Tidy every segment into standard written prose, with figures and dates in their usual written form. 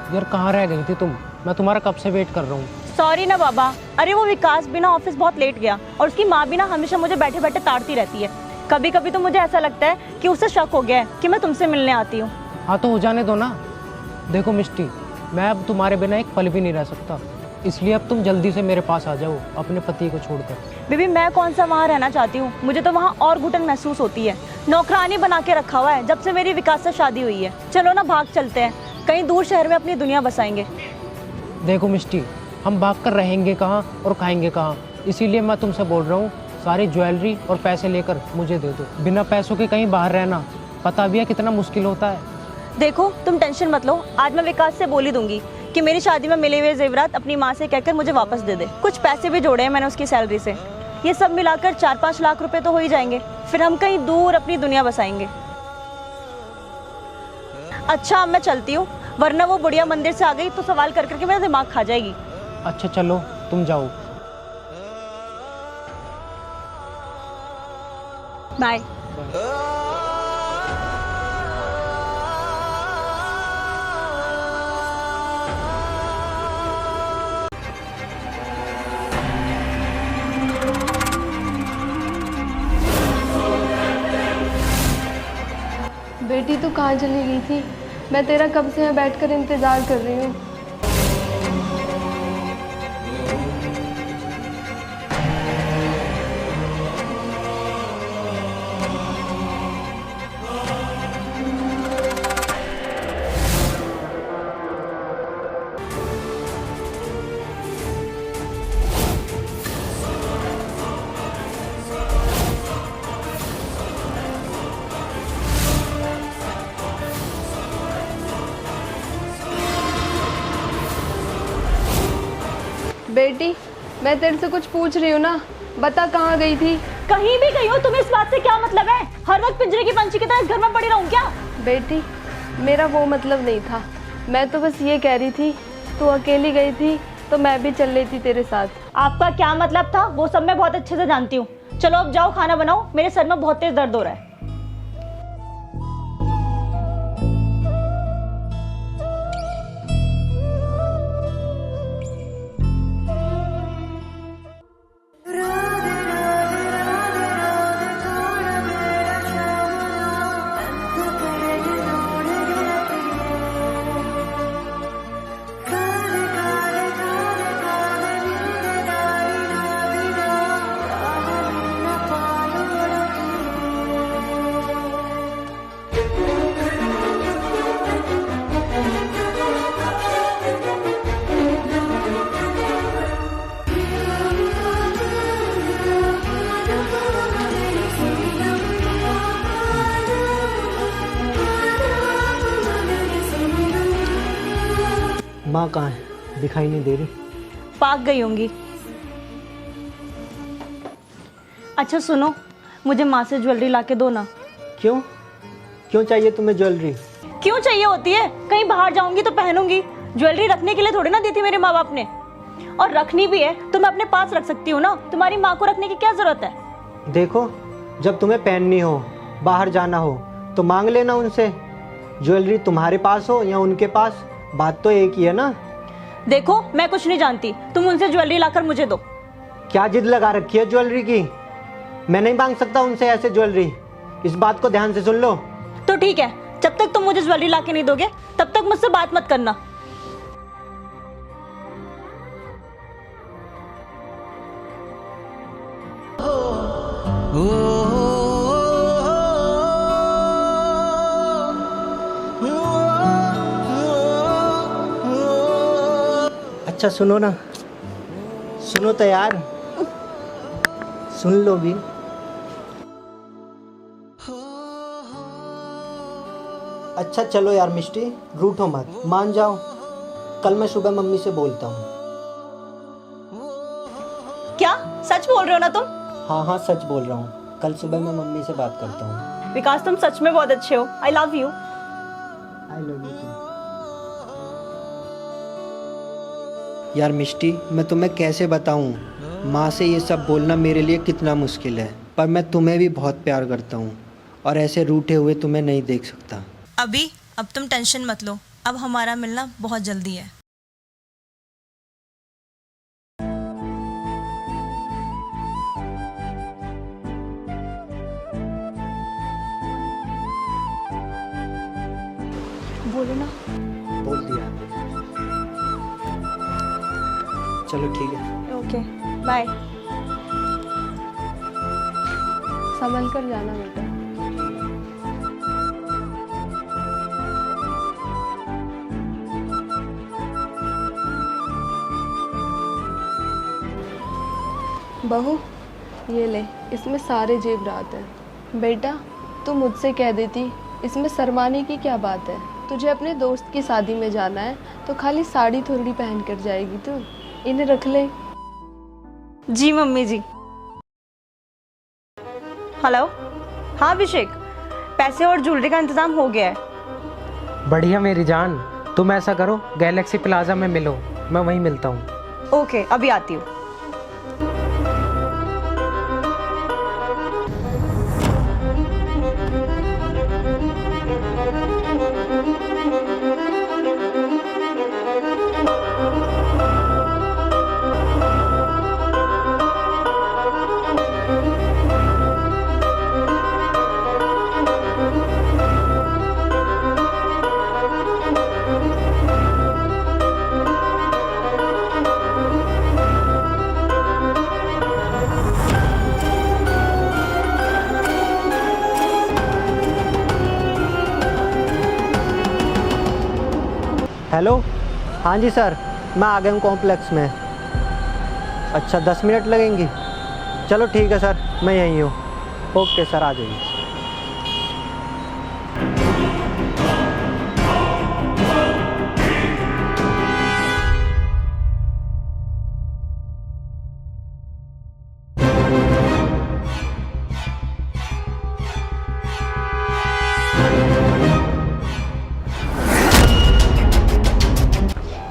यार कहाँ रह गई थी तुम? मैं तुम्हारा कब से वेट कर रहा हूँ। सॉरी ना बाबा। अरे वो विकास भी ना ऑफिस बहुत लेट गया और उसकी माँ भी ना हमेशा मुझे बैठे बैठे ताड़ती रहती है। कभी कभी तो मुझे ऐसा लगता है कि उसे शक हो गया है कि मैं तुमसे मिलने आती हूँ। हाँ तो हो जाने दो ना। देखो मिष्टी, मैं अब तुम्हारे बिना एक पल भी नहीं रह सकता, इसलिए अब तुम जल्दी से मेरे पास आ जाओ अपने पति को छोड़कर। बेबी मैं कौन सा वहाँ रहना चाहती हूँ, मुझे तो वहाँ और घुटन महसूस होती है। नौकरानी बना के रखा हुआ है जब से मेरी विकास से शादी हुई है। चलो ना भाग चलते हैं, कहीं दूर शहर में अपनी दुनिया बसाएंगे। देखो मिष्टी, हम भाग कर रहेंगे कहाँ और खाएंगे कहाँ, इसीलिए मैं तुमसे बोल रहा हूँ सारी ज्वेलरी और पैसे लेकर मुझे दे दो। बिना पैसों के कहीं बाहर रहना पता भी है कितना मुश्किल होता है। देखो तुम टेंशन मत लो, आज मैं विकास से बोल ही दूंगी कि मेरी शादी में मिले हुए जेवरात अपनी माँ से कहकर मुझे वापस दे दे। कुछ पैसे भी जोड़े हैं मैंने उसकी सैलरी से, ये सब मिलाकर 4-5 लाख रुपए तो हो ही जाएंगे। फिर हम कहीं दूर अपनी दुनिया बसाएंगे। अच्छा अब मैं चलती हूँ, वरना वो बुढ़िया मंदिर से आ गई तो सवाल कर करके मेरा दिमाग खा जाएगी। अच्छा चलो तुम जाओ। बाय। बेटी तू कहाँ चली गई थी? मैं तेरा कब से यहाँ बैठकर इंतज़ार कर रही हूँ। बेटी मैं तेरे से कुछ पूछ रही हूँ ना, बता कहाँ गई थी? कहीं भी गई हो, तुम्हें इस बात से क्या मतलब है? हर वक्त पिंजरे की पंछी की तरह घर में पड़ी रहूं क्या? बेटी मेरा वो मतलब नहीं था, मैं तो बस ये कह रही थी तू अकेली गई थी तो मैं भी चल रही थी तेरे साथ। आपका क्या मतलब था वो सब मैं बहुत अच्छे से जानती हूँ। चलो अब जाओ खाना बनाओ, मेरे सर में बहुत तेज दर्द हो रहा है। माँ कहाँ है? दिखाई नहीं दे रही। पाक गई होंगी। अच्छा सुनो, मुझे माँ से ज्वेलरी लाके दो ना। क्यों क्यों चाहिए तुम्हें ज्वेलरी? क्यों चाहिए होती है? कहीं बाहर जाऊंगी तो पहनूंगी। ज्वेलरी रखने के लिए थोड़ी ना दी थी मेरे माँ बाप ने, और रखनी भी है तो मैं अपने पास रख सकती हूँ ना। तुम्हारी माँ को रखने की क्या जरूरत है? देखो जब तुम्हें पहननी हो, बाहर जाना हो तो मांग लेना उनसे। ज्वेलरी तुम्हारे पास हो या उनके पास, बात तो एक ही है ना। देखो मैं कुछ नहीं जानती, तुम उनसे ज्वेलरी लाकर मुझे दो। क्या जिद लगा रखी है ज्वेलरी की? मैं नहीं मांग सकता उनसे ऐसे ज्वेलरी, इस बात को ध्यान से सुन लो। तो ठीक है, जब तक तुम मुझे ज्वेलरी लाके नहीं दोगे तब तक मुझसे बात मत करना। अच्छा सुनो ना, सुनो तो यार, सुन लो भी। अच्छा चलो यार मिष्टी, रूठो मत, मान जाओ। कल मैं सुबह मम्मी से बोलता हूँ। क्या सच बोल रहे हो ना तुम? हाँ हाँ सच बोल रहा हूँ, कल सुबह मैं मम्मी से बात करता हूँ। विकास तुम सच में बहुत अच्छे हो। I love you. I love you too. यार मिष्टी, मैं तुम्हें कैसे बताऊँ, माँ से ये सब बोलना मेरे लिए कितना मुश्किल है, पर मैं तुम्हें भी बहुत प्यार करता हूँ और ऐसे रूठे हुए तुम्हें नहीं देख सकता। अब तुम टेंशन मत लो, अब हमारा मिलना बहुत जल्दी है। बोलो ना। बोल दिया। चलो ठीक है। Okay bye. संभल कर जाना बेटा। बहू ये ले, इसमें सारे जेवरात हैं। बेटा तू मुझसे कह देती, इसमें शर्माने की क्या बात है। तुझे अपने दोस्त की शादी में जाना है तो खाली साड़ी थोड़ी पहन कर जाएगी तू। इन्हें रख ले। जी मम्मी जी। हेलो हाँ अभिषेक, पैसे और ज्वेलरी का इंतज़ाम हो गया है। बढ़िया मेरी जान, तुम ऐसा करो गैलेक्सी प्लाजा में मिलो, मैं वहीं मिलता हूँ। ओके अभी आती हूँ। हेलो, हाँ जी सर, मैं आ गया हूँ कॉम्प्लेक्स में। अच्छा 10 मिनट लगेंगी? चलो ठीक है सर, मैं यहीं हूँ। ओके सर, आ जाइए।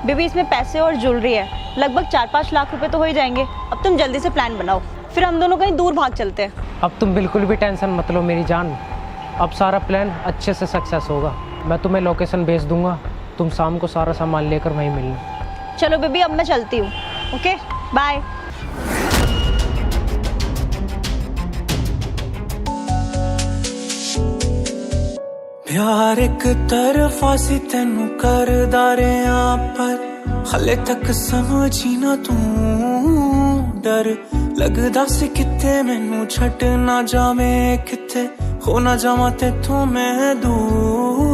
बेबी इसमें पैसे और ज्वेलरी है, लगभग 4-5 लाख रुपए तो हो ही जाएंगे। अब तुम जल्दी से प्लान बनाओ, फिर हम दोनों कहीं दूर भाग चलते हैं। अब तुम बिल्कुल भी टेंशन मत लो मेरी जान, अब सारा प्लान अच्छे से सक्सेस होगा। मैं तुम्हें लोकेशन भेज दूंगा, तुम शाम को सारा सामान लेकर वहीं मिलना। चलो बेबी अब मैं चलती हूँ। Okay bye. प्यार एक तरफा सी तेनू करदा रहा, पर हले तक समझी ना तू। डर लगदा सी किते मैनू छट ना जावे, किते हो ना जावा तेथों मैं दूर।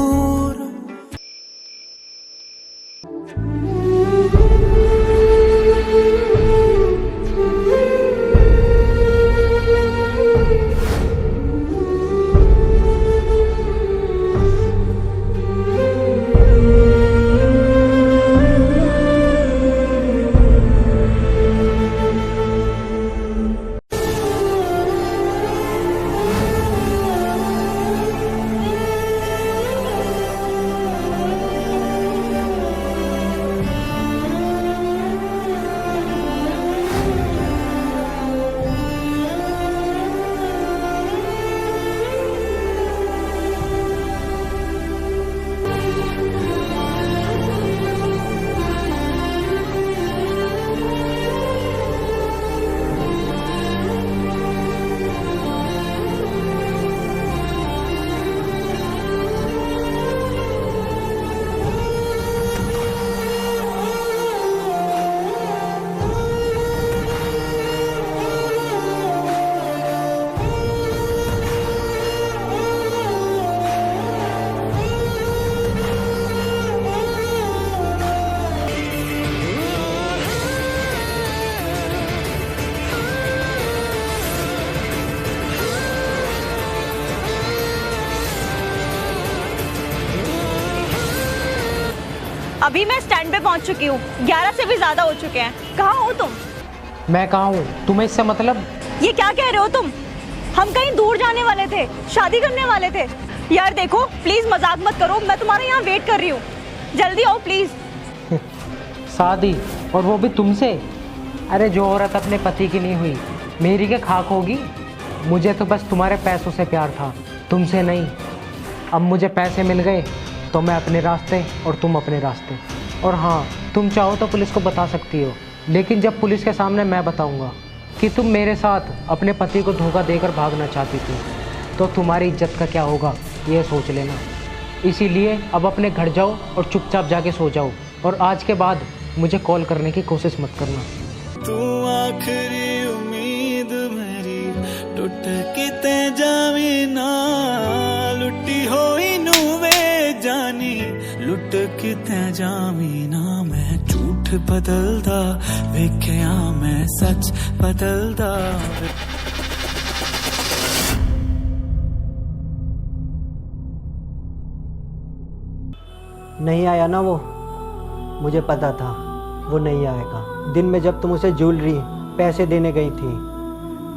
अभी मैं स्टैंड पे पहुंच चुकी हूँ, 11 से भी ज्यादा हो चुके हैं। कहाँ हो तुम? मैं कहाँ हूँ, तुम्हें इससे मतलब? ये क्या कह रहे हो तुम? हम कहीं दूर जाने वाले थे, शादी करने वाले थे। यार देखो प्लीज मजाक मत करो, मैं तुम्हारे यहाँ वेट कर रही हूँ, जल्दी आओ प्लीज। शादी, और वो भी तुमसे? अरे जो औरत अपने पति की नहीं हुई मेरी क्या खाक होगी। मुझे तो बस तुम्हारे पैसों से प्यार था, तुमसे नहीं। अब मुझे पैसे मिल गए तो मैं अपने रास्ते और तुम अपने रास्ते। और हाँ, तुम चाहो तो पुलिस को बता सकती हो, लेकिन जब पुलिस के सामने मैं बताऊंगा कि तुम मेरे साथ अपने पति को धोखा देकर भागना चाहती थी, तो तुम्हारी इज्जत का क्या होगा ये सोच लेना। इसीलिए अब अपने घर जाओ और चुपचाप जाके सो जाओ, और आज के बाद मुझे कॉल करने की कोशिश मत करना। तू आखिरी उम्मीद मेरी टुट के ते जावी ना, लुटी होई नू वे जानी, लुट के ते जावी ना। मैं झूठ बदलदा वेख्या, मैं सच बदलदा। नहीं आया ना वो, मुझे पता था वो नहीं आएगा। दिन में जब तुम उसे ज्वेलरी पैसे देने गई थी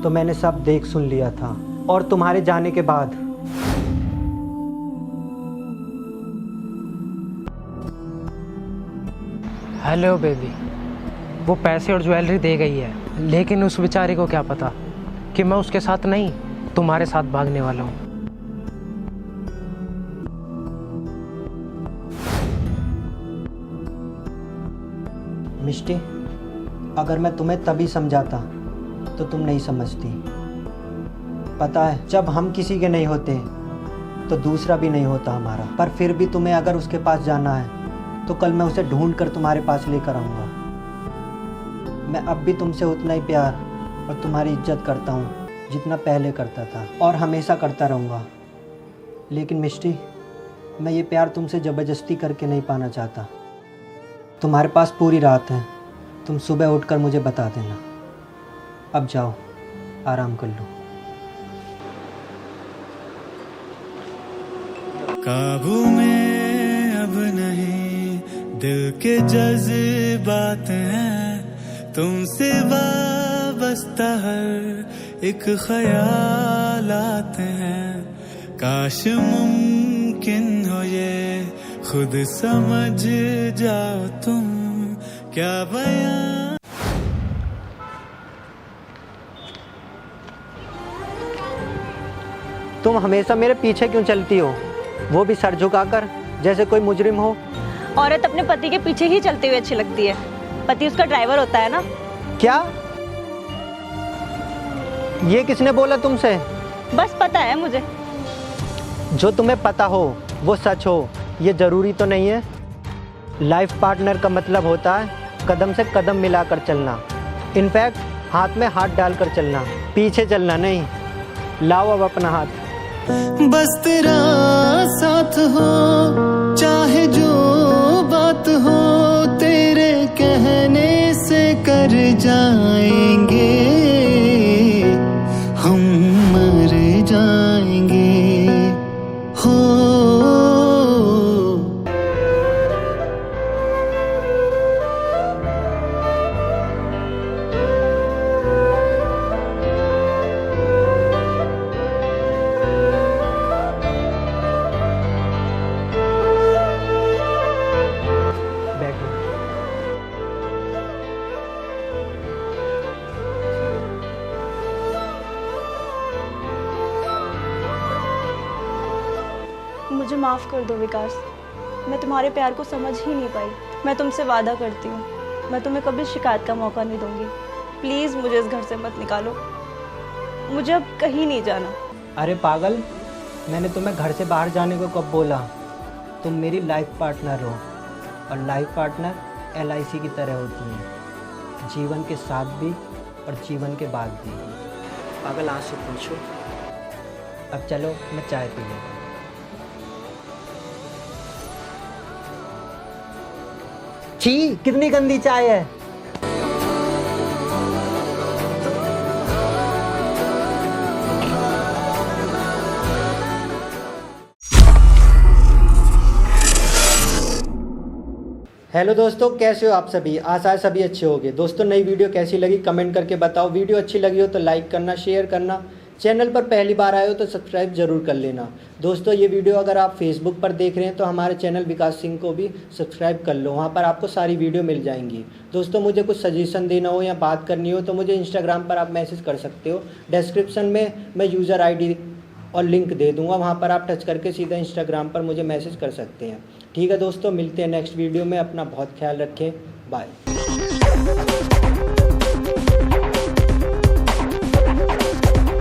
तो मैंने सब देख सुन लिया था, और तुम्हारे जाने के बाद हेलो बेबी, वो पैसे और ज्वेलरी दे गई है, लेकिन उस बेचारी को क्या पता कि मैं उसके साथ नहीं तुम्हारे साथ भागने वाला हूँ। मिष्टी, अगर मैं तुम्हें तभी समझाता तो तुम नहीं समझती। पता है, जब हम किसी के नहीं होते तो दूसरा भी नहीं होता हमारा। पर फिर भी तुम्हें अगर उसके पास जाना है तो कल मैं उसे ढूंढ कर तुम्हारे पास लेकर आऊँगा। मैं अब भी तुमसे उतना ही प्यार और तुम्हारी इज्जत करता हूँ जितना पहले करता था, और हमेशा करता रहूँगा। लेकिन मिष्टी, मैं ये प्यार तुमसे ज़बरदस्ती करके नहीं पाना चाहता। तुम्हारे पास पूरी रात है, तुम सुबह उठकर मुझे बता देना। अब जाओ, आराम कर लो। काबू में अब नहीं दिल के जज्बात हैं, तुमसे वाबस्ता हर एक ख्याल आते हैं। काश मुमकिन हो ये खुद समझ जाओ तुम, क्या बयां। तुम हमेशा मेरे पीछे क्यों चलती हो, वो भी सर झुकाकर, जैसे कोई मुजरिम हो? औरत अपने पति के पीछे ही चलती हुई अच्छी लगती है। पति उसका ड्राइवर होता है ना। क्या? ये किसने बोला तुमसे? बस पता है मुझे। जो तुम्हें पता हो वो सच हो, ये ज़रूरी तो नहीं है। लाइफ पार्टनर का मतलब होता है कदम से कदम मिलाकर चलना, इनफैक्ट हाथ में हाथ डालकर चलना, पीछे चलना नहीं। लाओ अब अपना हाथ। बस तेरा साथ हो, चाहे जो बात हो, तेरे कहने से कर जाएंगे हम, मर जाएंगे हो। बैठो। मुझे माफ़ कर दो विकास, मैं तुम्हारे प्यार को समझ ही नहीं पाई। मैं तुमसे वादा करती हूँ, मैं तुम्हें कभी शिकायत का मौका नहीं दूंगी। प्लीज़ मुझे इस घर से मत निकालो, मुझे अब कहीं नहीं जाना। अरे पागल, मैंने तुम्हें घर से बाहर जाने को कब बोला? तुम मेरी लाइफ पार्टनर हो, और लाइफ पार्टनर LIC की तरह होती है, जीवन के साथ भी और जीवन के बाद भी। पागल, आज से पूछो। अब चलो, मैं चाय पी लूँगा। छी, कितनी गंदी चाय है। हेलो दोस्तों, कैसे हो आप सभी? आशा है सभी अच्छे होंगे। दोस्तों, नई वीडियो कैसी लगी कमेंट करके बताओ। वीडियो अच्छी लगी हो तो लाइक करना, शेयर करना। चैनल पर पहली बार आए हो तो सब्सक्राइब जरूर कर लेना। दोस्तों, ये वीडियो अगर आप फेसबुक पर देख रहे हैं तो हमारे चैनल विकास सिंह को भी सब्सक्राइब कर लो, वहाँ पर आपको सारी वीडियो मिल जाएंगी। दोस्तों, मुझे कुछ सजेशन देना हो या बात करनी हो तो मुझे इंस्टाग्राम पर आप मैसेज कर सकते हो। डिस्क्रिप्शन में मैं यूज़र ID और लिंक दे दूंगा, वहाँ पर आप टच करके सीधा इंस्टाग्राम पर मुझे मैसेज कर सकते हैं। ठीक है दोस्तों, मिलते हैं नेक्स्ट वीडियो में। अपना बहुत ख्याल रखें, बाय।